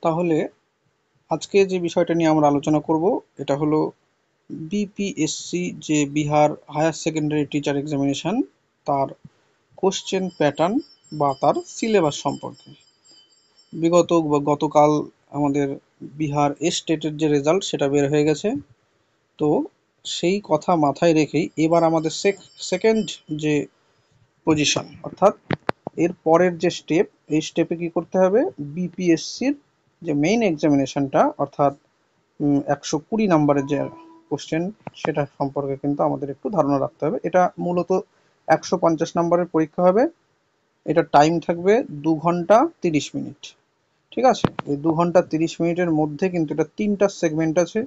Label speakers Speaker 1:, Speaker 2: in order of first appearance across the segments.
Speaker 1: তাহলে আজকে যে বিষয়টা নিয়ে আমরা আলোচনা করব এটা হলো বিপিএসসি যে Bihar higher secondary teacher examination তার কোশ্চেন প্যাটার্ন বা তার সিলেবাস সম্পর্কে। গতকাল আমাদের বিহার স্টেটের যে রেজাল্ট সেটা বের হয়ে গেছে। তো সেই কথা মাথায় রেখেই এবার আমাদের সেকেন্ড যে পজিশন অর্থাৎ এর পরের যে স্টেপ, এই স্টেপে কি করতে হবে, বিপিএসসির যে মেইন এক্সামিনেশনটা অর্থাৎ 120 নাম্বারের যে কোশ্চেন সেটা সম্পর্কে কিন্তু আমাদের একটু ধারণা রাখতে হবে। এটা মূলত 150 নাম্বারের পরীক্ষা হবে। এটা টাইম থাকবে 2 ঘন্টা 30 মিনিট। ঠিক আছে, এই 2 ঘন্টা 30 মিনিটের মধ্যে কিন্তু এটা 3টা সেগমেন্ট আছে।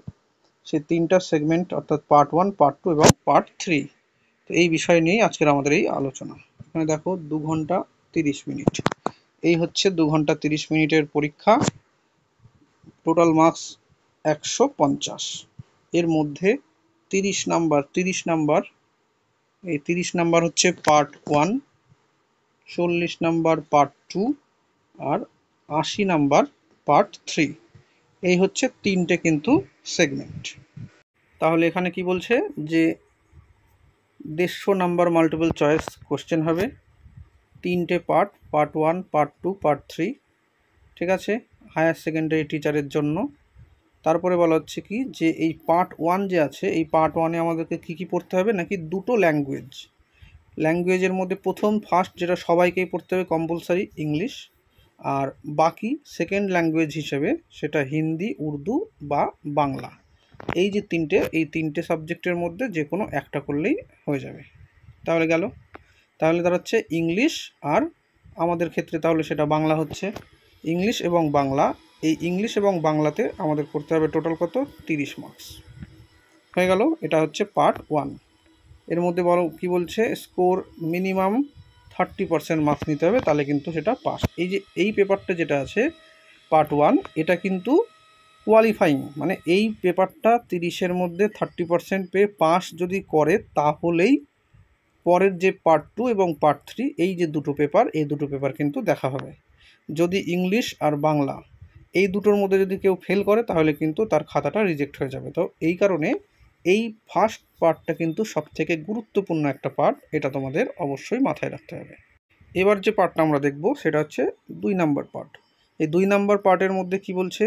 Speaker 1: সেই 3টা সেগমেন্ট অর্থাৎ পার্ট 1, পার্ট 2 এবং পার্ট 3। তো এই বিষয় নিয়েই আজকের আমাদের এই আলোচনা। এখানে দেখো 2 ঘন্টা 30 মিনিট, এই হচ্ছে 2 ঘন্টা 30 মিনিটের পরীক্ষা। Total marks 150। এর মধ্যে 30 নাম্বার, এই 30 নাম্বার হচ্ছে পার্ট 1, 40 নাম্বার পার্ট 2 আর 80 নাম্বার পার্ট 3। এই হচ্ছে 3টে কিন্তু সেগমেন্ট। তাহলে এখানে কি বলছে যে 150 নাম্বার মাল্টিপল চয়েস কোশ্চেন হবে, 3টে পার্ট, পার্ট 1, পার্ট 2, পার্ট 3। ঠিক আছে, হায়ার সেকেন্ডারি টিচারের জন্য। তারপরে বলা হচ্ছে কি যে এই পার্ট 1 যে আছে, এই পার্ট 1-এ আমাদেরকে কী কী পড়তে হবে, নাকি দুটো ল্যাঙ্গুয়েজের মধ্যে ফার্স্ট যেটা সবাইকেই পড়তে হবে কম্পালসারি, ইংলিশ। আর বাকি সেকেন্ড ল্যাঙ্গুয়েজ হিসেবে সেটা হিন্দি, উর্দু বা বাংলা। এই যে এই তিনটে সাবজেক্টের মধ্যে যে কোনো একটা করলেই হয়ে যাবে। তাহলে গেল, তাহলে দাঁড়াচ্ছে ইংলিশ আর আমাদের ক্ষেত্রে তাহলে সেটা বাংলা হচ্ছে। ইংলিশ এবং বাংলা, এই ইংলিশ এবং বাংলাতে আমাদের করতে হবে টোটাল কত, 30 মার্কস হয়ে গেল। এটা হচ্ছে পার্ট 1। এর মধ্যে বলো কি বলছে, স্কোর মিনিমাম 30% মার্কস নিতে হবে, তাহলে কিন্তু সেটা পাস। এই যে এই পেপারটা যেটা আছে পার্ট 1, এটা কিন্তু কোয়ালিফাইং, মানে এই পেপারটা 30-এর মধ্যে 30% পেয়ে পাস যদি করে তাহলেই পরের যে পার্ট 2 এবং পার্ট 3, এই যে দুটো পেপার, এই দুটো পেপার কিন্তু দেখা হবে। যদি ইংলিশ আর বাংলা এই দুটোর মধ্যে যদি কেউ ফেল করে তাহলে কিন্তু তার খাতাটা রিজেক্ট হয়ে যাবে। তো এই কারণে এই ফার্স্ট পার্টটা কিন্তু সবথেকে গুরুত্বপূর্ণ একটা পার্ট, এটা তোমাদের অবশ্যই মাথায় রাখতে হবে। এবার যে পার্টটা আমরা দেখব সেটা হচ্ছে 2 নাম্বার পার্ট। এই 2 নাম্বার পার্টের মধ্যে কি বলছে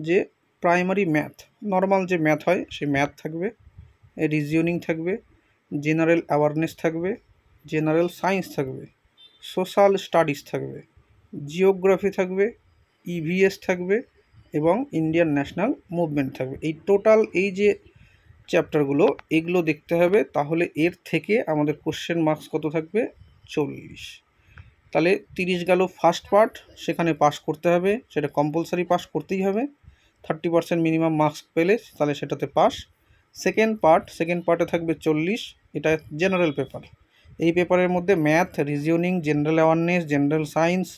Speaker 1: যে প্রাইমারি ম্যাথ, নর্মাল যে ম্যাথ হয় সেই ম্যাথ থাকবে, রিজনিং থাকবে, জেনারেল অ্যাওয়ারনেস থাকবে, জেনারেল সায়েন্স থাকবে, সোশ্যাল স্টাডিজ থাকবে, জিওগ্রাফি থাকবে, ইভিএস থাকবে এবং ইন্ডিয়ান ন্যাশনাল মুভমেন্ট থাকবে। এই টোটাল এই যে চ্যাপ্টারগুলো, এগুলো দেখতে হবে। তাহলে এর থেকে আমাদের কোশ্চেন মার্কস কত থাকবে, 40। তাহলে 30 গেল ফার্স্ট পার্ট, সেখানে পাস করতে হবে, সেটা কম্পালসারি পাস করতেই হবে। 30% মিনিমাম মার্কস পেলে তাহলে সেটাতে পাস। সেকেন্ড পার্টে থাকবে 40, এটা জেনারেল পেপার। এই পেপারের মধ্যে math, reasoning, general awareness, general science,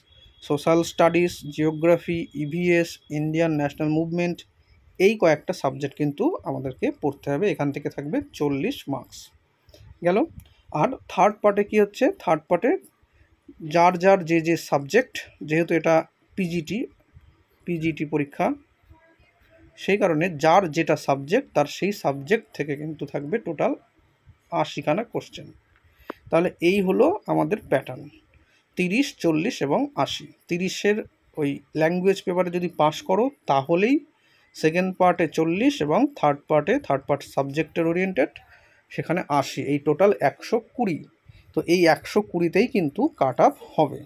Speaker 1: social studies, geography, EVS, Indian national movement, এই কয়েকটা সাবজেক্ট কিন্তু আমাদেরকে পড়তে হবে। এখান থেকে থাকবে 40 মার্কস গেল। আর থার্ড পার্টে কি হচ্ছে, থার্ড পার্টে যার যে সাবজেক্ট, যেহেতু এটা পিজিটি পরীক্ষা, সেই কারণে যার যেটা সাবজেক্ট তার সেই সাবজেক্ট থেকে কিন্তু থাকবে টোটাল 80খানা কোশ্চেন। তাহলে এই হলো আমাদের প্যাটার্ন, 30, 40 এবং 80। 30-এর ওই ল্যাঙ্গুয়েজ পেপারে যদি পাস করো তাহলেই সেকেন্ড পার্টে 40 এবং থার্ড পার্ট সাবজেক্টের ওরিয়েন্টেড, সেখানে 80, এই টোটাল 120। তো এই 120তেই কিন্তু কাট অফ হবে।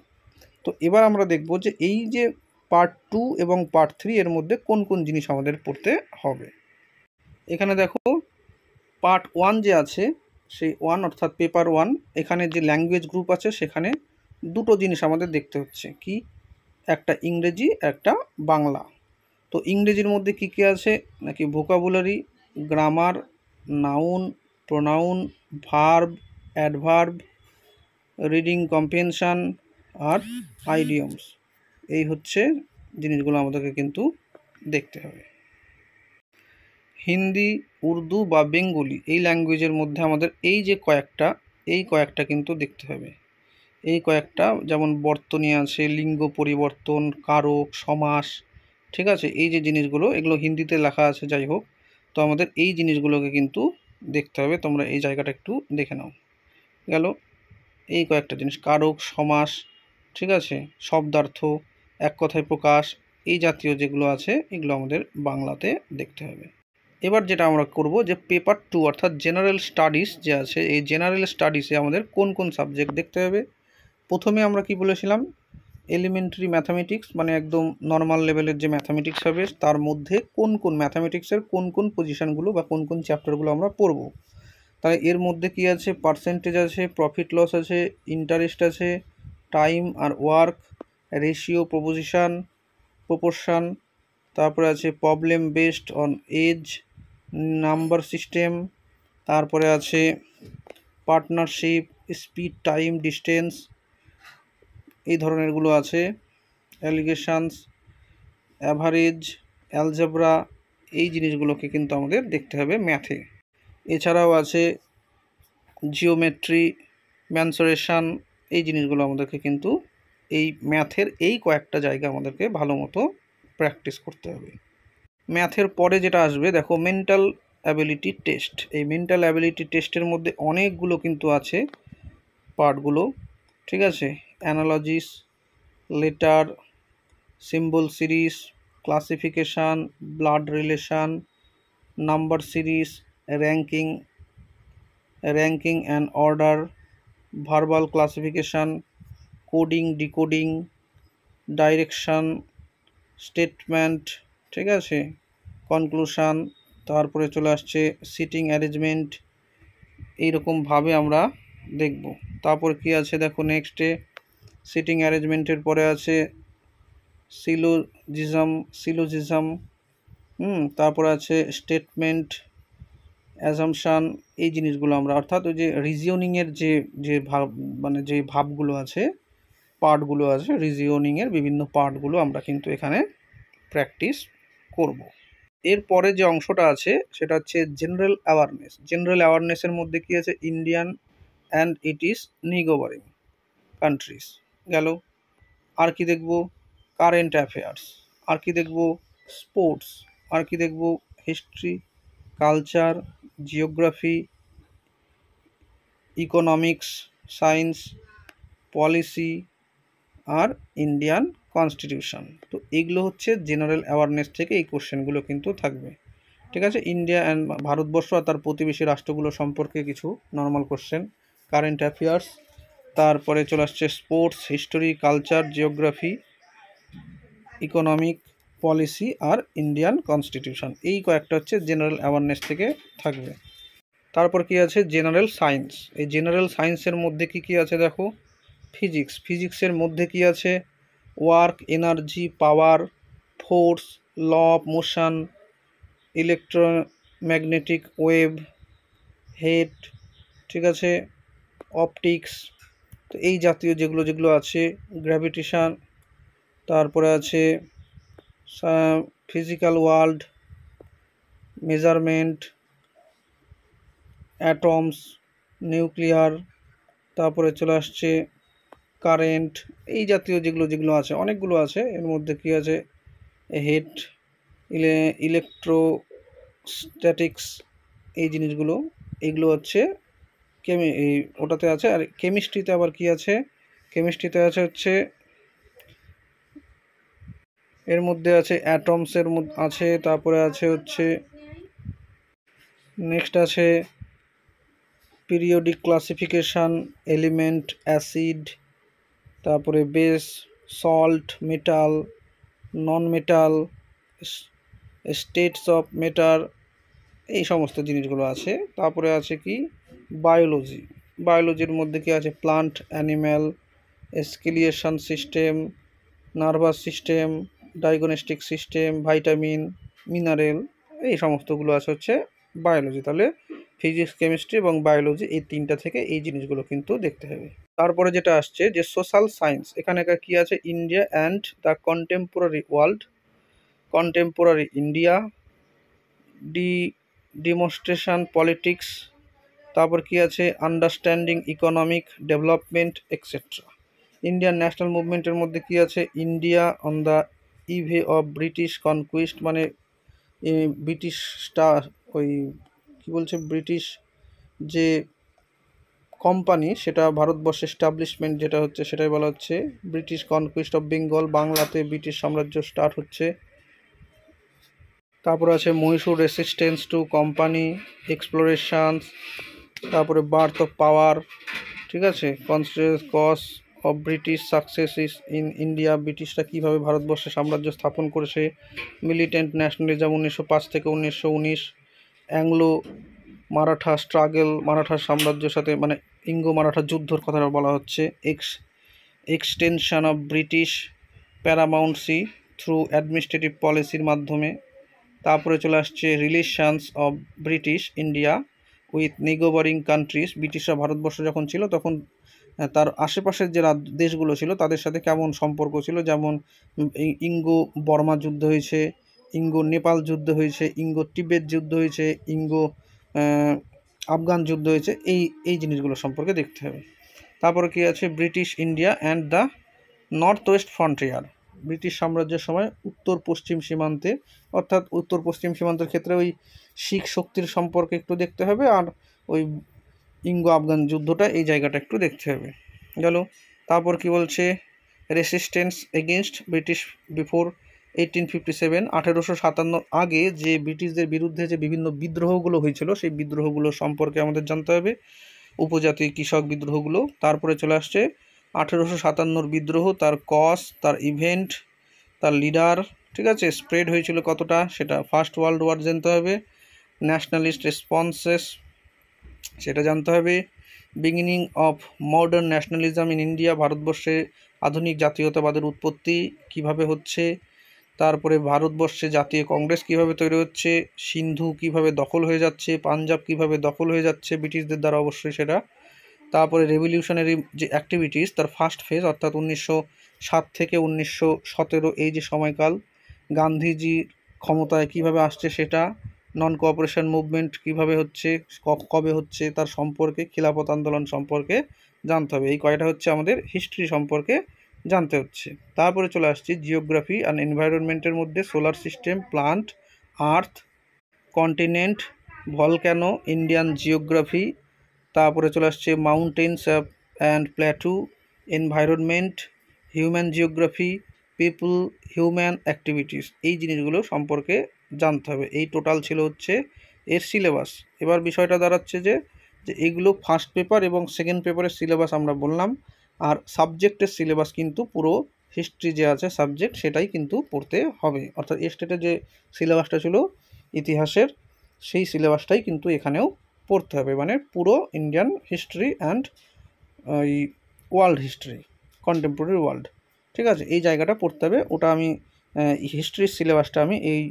Speaker 1: তো এবার আমরা দেখব যে এই যে পার্ট 2 এবং পার্ট 3 এর মধ্যে কোন কোন জিনিস আমাদের পড়তে হবে। এখানে দেখো পার্ট 1 যে আছে সেই 1 অর্থাৎ পেপার 1, এখানে যে ল্যাঙ্গুয়েজ গ্রুপ আছে সেখানে দুটো জিনিস আমাদের দেখতে হচ্ছে, কি, একটা ইংরেজি, একটা বাংলা। তো ইংরেজির মধ্যে কী কী আছে, নাকি vocabulary, grammar, noun, pronoun, verb, adverb, reading comprehension আর আইডিয়মস। এই হচ্ছে জিনিসগুলো আমাদেরকে কিন্তু দেখতে হবে। হিন্দি, উর্দু বা বেঙ্গলি এই ল্যাঙ্গুয়েজের মধ্যে আমাদের এই যে কয়েকটা কিন্তু দেখতে হবে। এই কয়েকটা যেমন বর্তনী আছে, লিঙ্গ পরিবর্তন, কারক, সমাস, ঠিক আছে, এই যে জিনিসগুলো এগুলো হিন্দিতে লেখা আছে, যাই হোক, তো আমাদের এই জিনিসগুলোকে কিন্তু দেখতে হবে। তোমরা এই জায়গাটা একটু দেখে নাও। গেল এই কয়েকটা জিনিস, কারক, সমাস, ঠিক আছে, শব্দার্থ, এক কথায় প্রকাশ, এই জাতীয় যেগুলো আছে এগুলো আমাদের বাংলাতে দেখতে হবে। এবার যেটা আমরা করব যে পেপার 2 অর্থাৎ জেনারেল স্টাডিজ যে আছে, এই জেনারেল স্টাডিজে আমাদের কোন কোন সাবজেক্ট দেখতে হবে। প্রথমে আমরা কি বলেছিলাম, এলিমেন্টারি ম্যাথামেটিক্স, মানে একদম নর্মাল লেভেলের যে ম্যাথামেটিক্স হবে তার মধ্যে কোন কোন ম্যাথামেটিক্সের কোন কোন পজিশানগুলো বা কোন কোন চ্যাপ্টারগুলো আমরা পড়ব। তাই এর মধ্যে কি আছে, পার্সেন্টেজ আছে, প্রফিট লস আছে, ইন্টারেস্ট আছে, টাইম আর ওয়ার্ক, রেশিও, প্রপোজিশন, প্রপোর্শন, তারপরে আছে problem based on age, number system, তারপরে আছে পার্টনারশিপ, স্পিড, টাইম, ডিস্টেন্স, এই ধরনেরগুলো আছে, অ্যালিগেশনস, অ্যাভারেজ, অ্যালজেব্রা, এই জিনিসগুলোকে কিন্তু আমাদের দেখতে হবে ম্যাথে। এছাড়াও আছে জিওমেট্রি, ম্যানসুরেশন, এই জিনিসগুলো আমাদেরকে কিন্তু এই ম্যাথের এই কয়েকটা জায়গা আমাদেরকে ভালো মতো প্র্যাকটিস করতে হবে। ম্যাথের পরে যেটা আসবে দেখো, মেন্টাল অ্যাবিলিটি টেস্ট। এই মেন্টাল অ্যাবিলিটি টেস্টের মধ্যে অনেকগুলো কিন্তু আছে পার্টগুলো, ঠিক আছে, অ্যানালজিস, letter, symbol series, classification, blood relation, number series, ranking, ranking and order, verbal classification, coding, decoding, direction, statement, ঠিক আছে, কনক্লুশন, তারপরে চলে আসছে সিটিং অ্যারেঞ্জমেন্ট, এইরকমভাবে আমরা দেখব। তারপর কি আছে দেখো, নেক্সটে সিটিং অ্যারেঞ্জমেন্টের পরে আছে সিলোজিজম, তারপরে আছে স্টেটমেন্ট, অ্যাজাম্পশান, এই জিনিসগুলো আমরা, অর্থাৎ ওই যে রিজিওনিংয়ের যে যে ভাব, মানে যে ভাবগুলো আছে, পার্টগুলো আছে, রিজিওনিংয়ের বিভিন্ন পার্টগুলো আমরা কিন্তু এখানে প্র্যাকটিস করব। এরপরে যে অংশটা আছে সেটা হচ্ছে জেনারেল অ্যাওয়ারনেস। জেনারেল অ্যাওয়ারনেসের মধ্যে কি আছে, Indian and it is neighbouring countries গেল। আর কি দেখব, কারেন্ট অ্যাফেয়ার্স, আর কি দেখব, স্পোর্টস, আর কি দেখব, history, culture, geography, economics, science, policy আর ইন্ডিয়ান কনস্টিটিউশন। তো এইগুলো হচ্ছে জেনারেল অ্যাওয়ারনেস থেকে এই কোশ্চেনগুলো কিন্তু থাকবে, ঠিক আছে। ইন্ডিয়া অ্যান্ড ভারতবর্ষ আর তার প্রতিবেশী রাষ্ট্রগুলো সম্পর্কে কিছু নর্মাল কোশ্চেন, কারেন্ট অ্যাফেয়ার্স, তারপরে চলে আসছে sports, history, culture, geography, economic, policy আর ইন্ডিয়ান কনস্টিটিউশন, এই কয়েকটা হচ্ছে জেনারেল অ্যাওয়ারনেস থেকে থাকবে। তারপর কি আছে, জেনারেল সায়েন্স। এই জেনারেল সায়েন্সের মধ্যে কি কি আছে দেখো, ফিজিক্স, ফিজিক্সের মধ্যে কি আছে, work, energy, power, force, law of motion, electromagnetic wave, heat, ঠিক আছে, অপটিক্স, তো এই জাতীয় যেগুলো যেগুলো আছে, গ্র্যাভিটেশন, তারপরে আছে physical world, measurement, atoms, nuclear, তারপরে চলে আসছে কারেন্ট, এই জাতীয় যেগুলো যেগুলো আছে অনেকগুলো আছে। এর মধ্যে কি আছে, হেড, ইলেকট্রোস্ট্যাটিক্স, এই জিনিসগুলো, এইগুলো হচ্ছে এই ওটাতে আছে। আর কেমিস্ট্রিতে আবার কি আছে, কেমিস্ট্রিতে আছে হচ্ছে, এর মধ্যে আছে অ্যাটমসের মধ্যে আছে, তারপরে আছে হচ্ছে নেক্সট আছে পিরিয়ডিক ক্লাসিফিকেশান, এলিমেন্ট, অ্যাসিড, তারপরে base, salt, metal, non metal, states of matter, এই সমস্ত জিনিসগুলো আছে। তারপরে আছে কি, বায়োলজি, বায়োলজির মধ্যে কি আছে, plant, animal, skeletal system, nervous system, diagnostic system, vitamin, mineral, এই সমস্তগুলো আছে হচ্ছে বায়োলজি। তাহলে ফিজিক্স, কেমিস্ট্রি এবং বায়োলজি এই তিনটা থেকে এই জিনিসগুলো কিন্তু দেখতে হবে। তারপরে যেটা আসছে যে সোশ্যাল সায়েন্স, এখানে কি আছে, India and the contemporary world, contemporary India, demonstration politics, তারপর কি আছে, understanding economic development etcetera. Indian national মুভমেন্টের মধ্যে কি আছে, India on the eve of British conquest, মানে ব্রিটিশটা ওই কী বলছে, ব্রিটিশ যে কোম্পানি সেটা ভারতবর্ষে এস্টাবলিশমেন্ট যেটা হচ্ছে সেটাই বলা হচ্ছে ব্রিটিশ কনকুইস্ট অফ বেঙ্গল। বাংলাতে ব্রিটিশ সাম্রাজ্য স্টার্ট হচ্ছে। তারপরে আছে Mysore resistance to company explorations, তারপরে বার্থ অফ পাওয়ার, ঠিক আছে, constitution cause of British success in India, ব্রিটিশরা কীভাবে ভারতবর্ষে সাম্রাজ্য স্থাপন করেছে, মিলিটেন্ট ন্যাশনালিজম 1905 থেকে 1919, অ্যাংলো মারাঠা স্ট্রাগল, মারাঠা সাম্রাজ্যের সাথে মানে ইঙ্গো মারাঠা যুদ্ধর কথাটা বলা হচ্ছে, extension of British paramountcy through administrative পলিসির মাধ্যমে। তারপরে চলে আসছে relations of British India with neighbouring countries, ব্রিটিশরা ভারতবর্ষ যখন ছিল তখন তার আশেপাশের যে দেশগুলো ছিল তাদের সাথে কেমন সম্পর্ক ছিল, যেমন ইঙ্গো বর্মা যুদ্ধ হয়েছে, ইঙ্গো নেপাল যুদ্ধ হয়েছে, ইঙ্গো তিবেত যুদ্ধ হয়েছে, ইঙ্গো আফগান যুদ্ধ হয়েছে, এই জিনিসগুলো সম্পর্কে দেখতে হবে। তারপরে কী আছে, British India and the north West frontier, British সাম্রাজ্যের সময় উত্তর পশ্চিম সীমান্তে, অর্থাৎ উত্তর পশ্চিম সীমান্তের ক্ষেত্রে ওই শিখ শক্তির সম্পর্কে একটু দেখতে হবে, আর ওই ইঙ্গো আফগান যুদ্ধটা এই জায়গাটা একটু দেখতে হবে। গেল। তারপর কি বলছে, রেসিস্টেন্স এগেনস্ট ব্রিটিশ বিফোর 1857, 1857 আগে যে ব্রিটিশদের বিরুদ্ধে যে বিভিন্ন বিদ্রোহগুলো হয়েছিল সেই বিদ্রোহগুলো সম্পর্কে আমাদের জানতে হবে, উপজাতি কৃষক বিদ্রোহগুলো। তারপরে চলে আসছে 1857 বিদ্রোহ, তার কজ, তার ইভেন্ট, তার লিডার, ঠিক আছে, স্প্রেড হয়েছিল কতটা সেটা, ফার্স্ট ওয়ার্ল্ড ওয়ার জানতে হবে, ন্যাশনালিস্ট রেসপন্সেস সেটা জানতে হবে, beginning of modern nationalism in India, ভারতবর্ষে আধুনিক জাতীয়তাবাদের উৎপত্তি কিভাবে হচ্ছে, তারপরে ভারতবর্ষে জাতীয় কংগ্রেস কিভাবে তৈরি হচ্ছে, সিন্ধু কিভাবে দখল হয়ে যাচ্ছে, পাঞ্জাব কিভাবে দখল হয়ে যাচ্ছে ব্রিটিশদের দ্বারা অবশ্যই সেটা, তারপরে রেভলিউশনারি যে অ্যাক্টিভিটিস তার ফার্স্ট ফেজ অর্থাৎ 1907 থেকে 1917 এই যে সময়কাল, গান্ধীজি ক্ষমতায় কিভাবে আসছে সেটা, নন কোঅপারেশন মুভমেন্ট কিভাবে হচ্ছে, কবে হচ্ছে তার সম্পর্কে, খিলাফত আন্দোলন সম্পর্কে জানতে হবে। এই কয়টা হচ্ছে আমাদের হিস্ট্রি সম্পর্কে জানতে হচ্ছে। তারপরে চলে আসছি জিওগ্রাফি অ্যান্ড এনভায়রনমেন্টের মধ্যে সোলার সিস্টেম, প্লান্ট, আর্থ, কন্টিনেন্ট, ভলক্যানো, ইন্ডিয়ান জিওগ্রাফি, তারপরে চলে আসছে mountains and plateau, environment, human geography, people, human activities, এই জিনিসগুলো সম্পর্কে জানতে হবে। এই টোটাল ছিল হচ্ছে এর সিলেবাস। এবার বিষয়টা দাঁড়াচ্ছে যে এইগুলো ফার্স্ট পেপার এবং সেকেন্ড পেপারের সিলেবাস আমরা বললাম, আর সাবজেক্টের সিলেবাস কিন্তু পুরো হিস্ট্রি যে আছে সাবজেক্ট সেটাই কিন্তু পড়তে হবে, অর্থাৎ স্টেটের যে সিলেবাসটা ছিল ইতিহাসের সেই সিলেবাসটাই কিন্তু এখানেও পড়তে হবে, মানে পুরো ইন্ডিয়ান হিস্ট্রি অ্যান্ড এই ওয়ার্ল্ড হিস্ট্রি, কন্টেম্পোরারি ওয়ার্ল্ড, ঠিক আছে, এই জায়গাটা পড়তে হবে। ওটা আমি হিস্ট্রির সিলেবাসটা আমি এই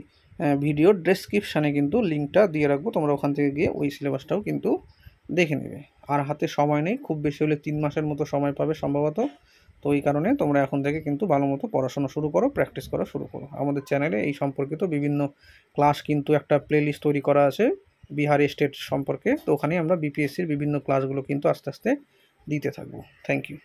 Speaker 1: ভিডিওর ডেসক্রিপশানে কিন্তু লিঙ্কটা দিয়ে রাখবো, তোমরা ওখান থেকে গিয়ে ওই সিলেবাসটাও কিন্তু দেখে নেবে। আর হাতে সময় নেই, খুব বেশি হলে 3 মাসের মতো সময় পাবে সম্ভবত, তো এই কারণে তোমরা এখন থেকে কিন্তু ভালো মতো পড়াশোনা শুরু করো, প্র্যাকটিস করা শুরু করো। আমাদের চ্যানেলে এই সম্পর্কিত বিভিন্ন ক্লাস কিন্তু একটা প্লেলিস্ট তৈরি করা আছে বিহার স্টেট সম্পর্কে, তো ওখানে আমরা বিপিএসসির বিভিন্ন ক্লাসগুলো কিন্তু আস্তে আস্তে দিতে থাকবো। Thank you.